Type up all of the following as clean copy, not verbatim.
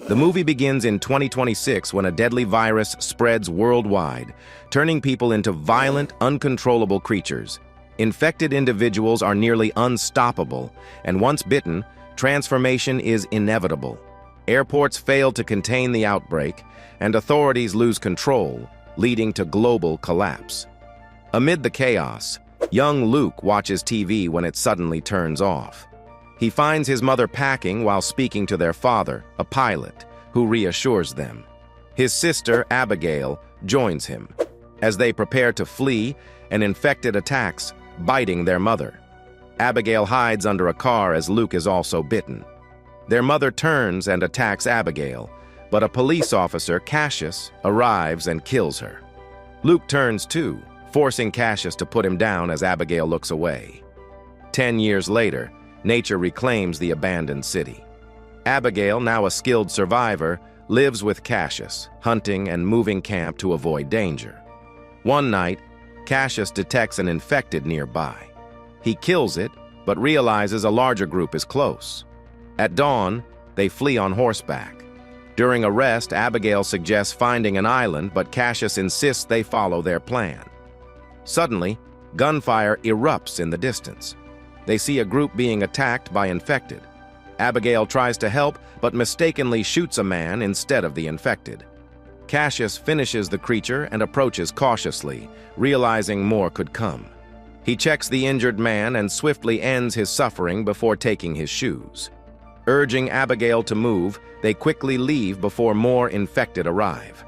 The movie begins in 2026 when a deadly virus spreads worldwide, turning people into violent, uncontrollable creatures. Infected individuals are nearly unstoppable, and once bitten, transformation is inevitable. Airports fail to contain the outbreak, and authorities lose control, leading to global collapse. Amid the chaos, young Luke watches TV when it suddenly turns off. He finds his mother packing while speaking to their father, a pilot, who reassures them. His sister, Abigail, joins him. As they prepare to flee, an infected attacks, biting their mother. Abigail hides under a car as Luke is also bitten. Their mother turns and attacks Abigail, but a police officer, Cassius, arrives and kills her. Luke turns too, forcing Cassius to put him down as Abigail looks away. 10 years later, nature reclaims the abandoned city. Abigail, now a skilled survivor, lives with Cassius, hunting and moving camp to avoid danger. One night, Cassius detects an infected nearby. He kills it, but realizes a larger group is close. At dawn, they flee on horseback. During a rest, Abigail suggests finding an island, but Cassius insists they follow their plan. Suddenly, gunfire erupts in the distance. They see a group being attacked by infected. Abigail tries to help, but mistakenly shoots a man instead of the infected. Cassius finishes the creature and approaches cautiously, realizing more could come. He checks the injured man and swiftly ends his suffering before taking his shoes. Urging Abigail to move, they quickly leave before more infected arrive.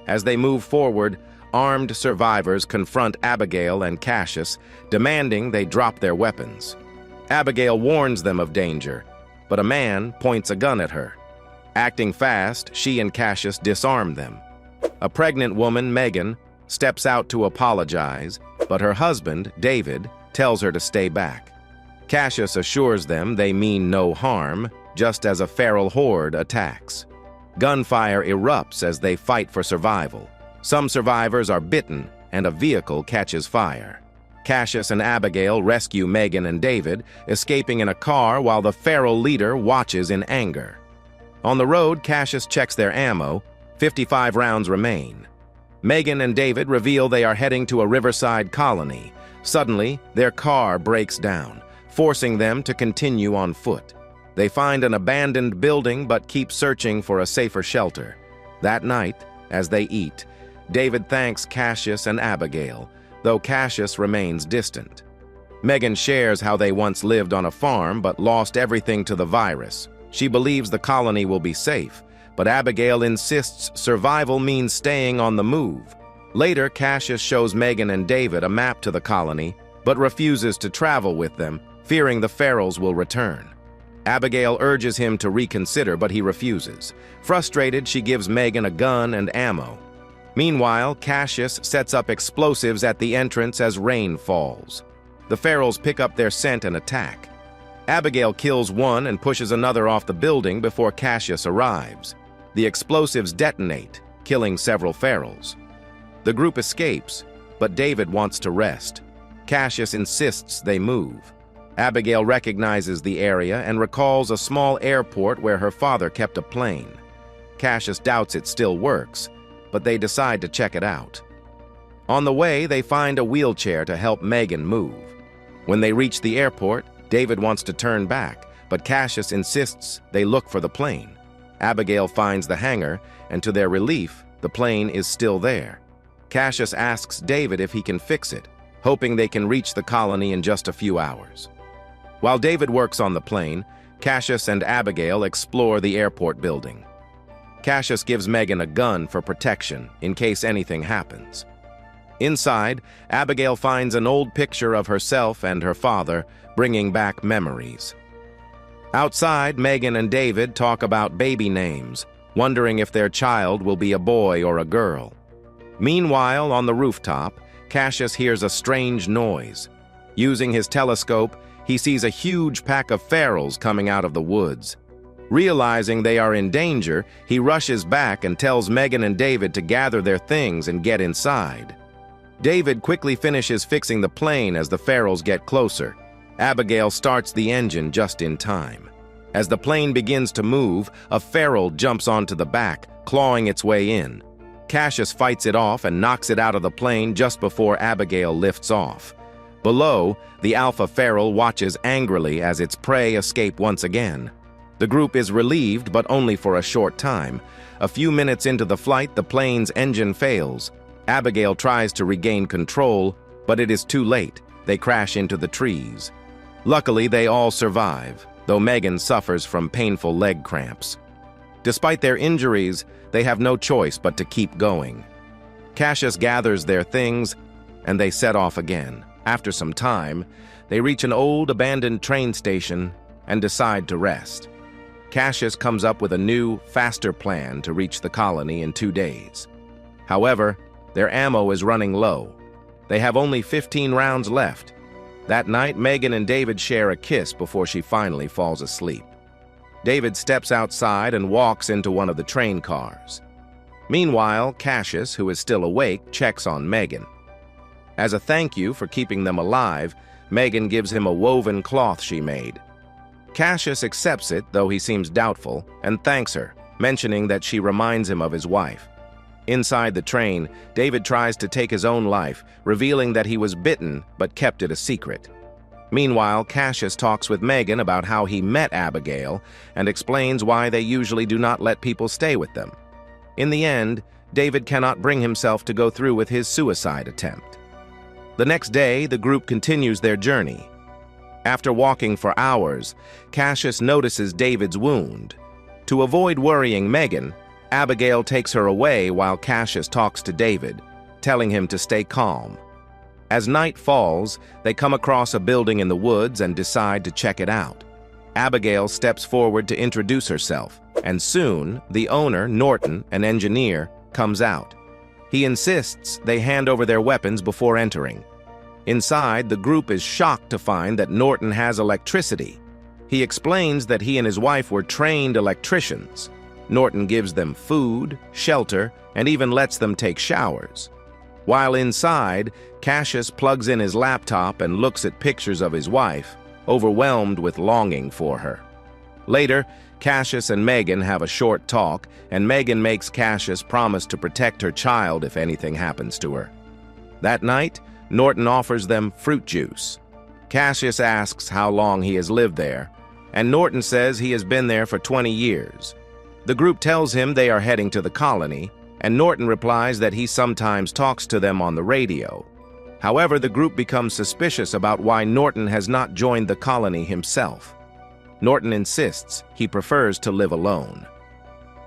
As they move forward, armed survivors confront Abigail and Cassius, demanding they drop their weapons. Abigail warns them of danger, but a man points a gun at her. Acting fast, she and Cassius disarm them. A pregnant woman, Megan, steps out to apologize, but her husband, David, tells her to stay back. Cassius assures them they mean no harm, just as a feral horde attacks. Gunfire erupts as they fight for survival. Some survivors are bitten, and a vehicle catches fire. Cassius and Abigail rescue Megan and David, escaping in a car while the feral leader watches in anger. On the road, Cassius checks their ammo. 55 rounds remain. Megan and David reveal they are heading to a riverside colony. Suddenly, their car breaks down, forcing them to continue on foot. They find an abandoned building but keep searching for a safer shelter. That night, as they eat, David thanks Cassius and Abigail, though Cassius remains distant. Megan shares how they once lived on a farm but lost everything to the virus. She believes the colony will be safe, but Abigail insists survival means staying on the move. Later, Cassius shows Megan and David a map to the colony, but refuses to travel with them, fearing the ferals will return. Abigail urges him to reconsider, but he refuses. Frustrated, she gives Megan a gun and ammo. Meanwhile, Cassius sets up explosives at the entrance as rain falls. The ferals pick up their scent and attack. Abigail kills one and pushes another off the building before Cassius arrives. The explosives detonate, killing several ferals. The group escapes, but David wants to rest. Cassius insists they move. Abigail recognizes the area and recalls a small airport where her father kept a plane. Cassius doubts it still works, but they decide to check it out. On the way, they find a wheelchair to help Megan move. When they reach the airport, David wants to turn back, but Cassius insists they look for the plane. Abigail finds the hangar, and to their relief, the plane is still there. Cassius asks David if he can fix it, hoping they can reach the colony in just a few hours. While David works on the plane, Cassius and Abigail explore the airport building. Cassius gives Megan a gun for protection in case anything happens. Inside, Abigail finds an old picture of herself and her father, bringing back memories. Outside, Megan and David talk about baby names, wondering if their child will be a boy or a girl. Meanwhile, on the rooftop, Cassius hears a strange noise. Using his telescope, he sees a huge pack of ferals coming out of the woods. Realizing they are in danger, he rushes back and tells Megan and David to gather their things and get inside. David quickly finishes fixing the plane as the ferals get closer. Abigail starts the engine just in time. As the plane begins to move, a feral jumps onto the back, clawing its way in. Casas fights it off and knocks it out of the plane just before Abigail lifts off. Below, the alpha feral watches angrily as its prey escape once again. The group is relieved, but only for a short time. A few minutes into the flight, the plane's engine fails. Abigail tries to regain control, but it is too late. They crash into the trees. Luckily, they all survive, though Megan suffers from painful leg cramps. Despite their injuries, they have no choice but to keep going. Casas gathers their things, and they set off again. After some time, they reach an old, abandoned train station and decide to rest. Casas comes up with a new, faster plan to reach the colony in 2 days. However, their ammo is running low. They have only 15 rounds left. That night, Megan and David share a kiss before she finally falls asleep. David steps outside and walks into one of the train cars. Meanwhile, Casas, who is still awake, checks on Megan. As a thank you for keeping them alive, Megan gives him a woven cloth she made. Casas accepts it, though he seems doubtful, and thanks her, mentioning that she reminds him of his wife. Inside the train, David tries to take his own life, revealing that he was bitten but kept it a secret. Meanwhile, Casas talks with Megan about how he met Abigail and explains why they usually do not let people stay with them. In the end, David cannot bring himself to go through with his suicide attempt. The next day, the group continues their journey. After walking for hours, Casas notices David's wound. To avoid worrying Megan, Abigail takes her away while Casas talks to David, telling him to stay calm. As night falls, they come across a building in the woods and decide to check it out. Abigail steps forward to introduce herself, and soon, the owner, Norton, an engineer, comes out. He insists they hand over their weapons before entering. Inside, the group is shocked to find that Norton has electricity. He explains that he and his wife were trained electricians. Norton gives them food, shelter, and even lets them take showers. While inside, Casas plugs in his laptop and looks at pictures of his wife, overwhelmed with longing for her. Later, Casas and Megan have a short talk, and Megan makes Casas promise to protect her child if anything happens to her. That night, Norton offers them fruit juice. Casas asks how long he has lived there, and Norton says he has been there for 20 years. The group tells him they are heading to the colony, and Norton replies that he sometimes talks to them on the radio. However, the group becomes suspicious about why Norton has not joined the colony himself. Norton insists he prefers to live alone.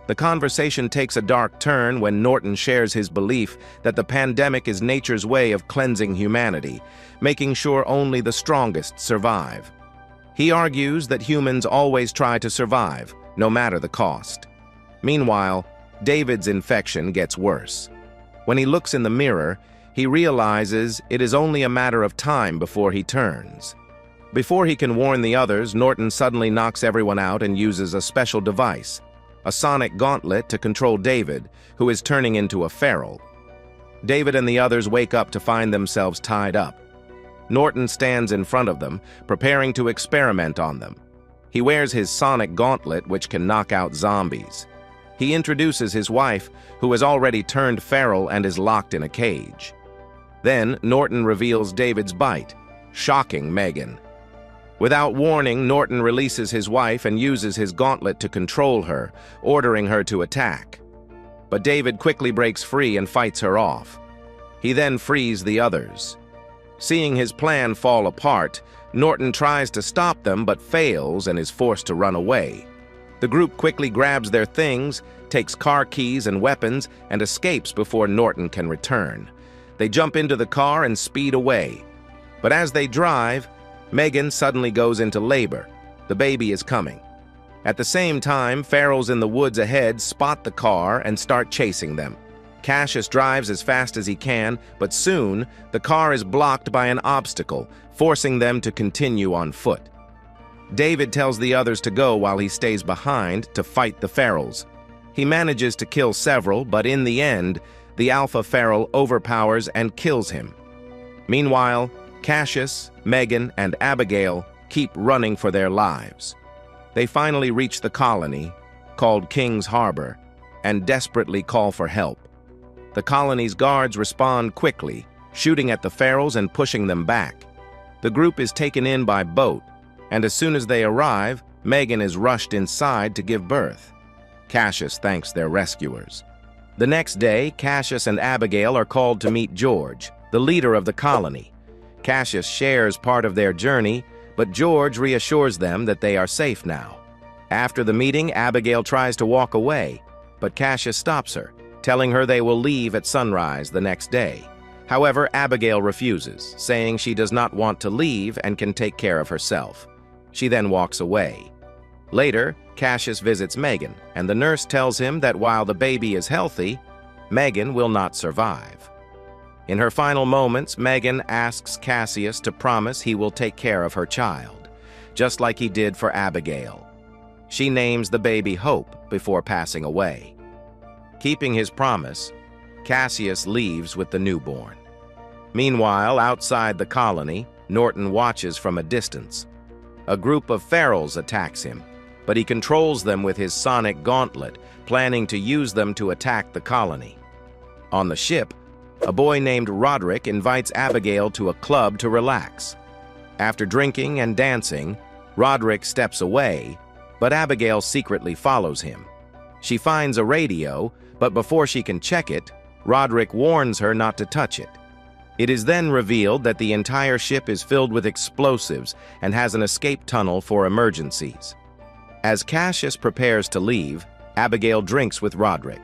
The conversation takes a dark turn when Norton shares his belief that the pandemic is nature's way of cleansing humanity, making sure only the strongest survive. He argues that humans always try to survive, no matter the cost. Meanwhile, David's infection gets worse. When he looks in the mirror, he realizes it is only a matter of time before he turns. Before he can warn the others, Norton suddenly knocks everyone out and uses a special device, a sonic gauntlet to control David, who is turning into a feral. David and the others wake up to find themselves tied up. Norton stands in front of them, preparing to experiment on them. He wears his sonic gauntlet, which can knock out zombies. He introduces his wife, who has already turned feral and is locked in a cage. Then, Norton reveals David's bite, shocking Megan. Without warning, Norton releases his wife and uses his gauntlet to control her, ordering her to attack. But David quickly breaks free and fights her off. He then frees the others. Seeing his plan fall apart, Norton tries to stop them but fails and is forced to run away. The group quickly grabs their things, takes car keys and weapons, and escapes before Norton can return. They jump into the car and speed away. But as they drive, Megan suddenly goes into labor. The baby is coming. At the same time, ferals in the woods ahead spot the car and start chasing them. Casas drives as fast as he can, but soon the car is blocked by an obstacle, forcing them to continue on foot. David tells the others to go while he stays behind to fight the ferals. He manages to kill several, but in the end, the alpha feral overpowers and kills him. Meanwhile, Casas, Megan, and Abigail keep running for their lives. They finally reach the colony, called King's Harbor, and desperately call for help. The colony's guards respond quickly, shooting at the pharaohs and pushing them back. The group is taken in by boat, and as soon as they arrive, Megan is rushed inside to give birth. Cassius thanks their rescuers. The next day, Cassius and Abigail are called to meet George, the leader of the colony. Cassius shares part of their journey, but George reassures them that they are safe now. After the meeting, Abigail tries to walk away, but Cassius stops her, telling her they will leave at sunrise the next day. However, Abigail refuses, saying she does not want to leave and can take care of herself. She then walks away. Later, Cassius visits Megan, and the nurse tells him that while the baby is healthy, Megan will not survive. In her final moments, Megan asks Cassius to promise he will take care of her child, just like he did for Abigail. She names the baby Hope before passing away. Keeping his promise, Cassius leaves with the newborn. Meanwhile, outside the colony, Norton watches from a distance. A group of pharaohs attacks him, but he controls them with his sonic gauntlet, planning to use them to attack the colony. On the ship, a boy named Roderick invites Abigail to a club to relax. After drinking and dancing, Roderick steps away, but Abigail secretly follows him. She finds a radio, but before she can check it, Roderick warns her not to touch it. It is then revealed that the entire ship is filled with explosives and has an escape tunnel for emergencies. As Cassius prepares to leave, Abigail drinks with Roderick.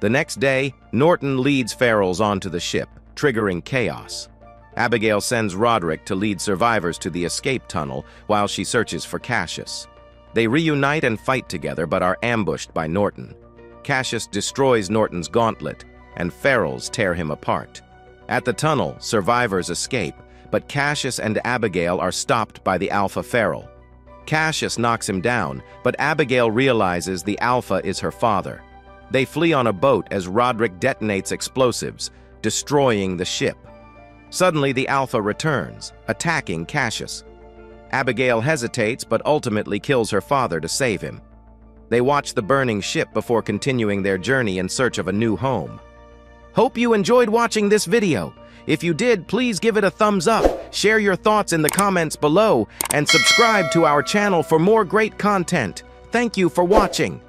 The next day, Norton leads pharaohs onto the ship, triggering chaos. Abigail sends Roderick to lead survivors to the escape tunnel while she searches for Cassius. They reunite and fight together but are ambushed by Norton. Cassius destroys Norton's gauntlet, and pharaohs tear him apart. At the tunnel, survivors escape, but Cassius and Abigail are stopped by the Alpha Pharaoh. Cassius knocks him down, but Abigail realizes the Alpha is her father. They flee on a boat as Roderick detonates explosives, destroying the ship. Suddenly, the Alpha returns, attacking Cassius. Abigail hesitates but ultimately kills her father to save him. They watch the burning ship before continuing their journey in search of a new home. Hope you enjoyed watching this video. If you did, please give it a thumbs up, share your thoughts in the comments below, and subscribe to our channel for more great content. Thank you for watching.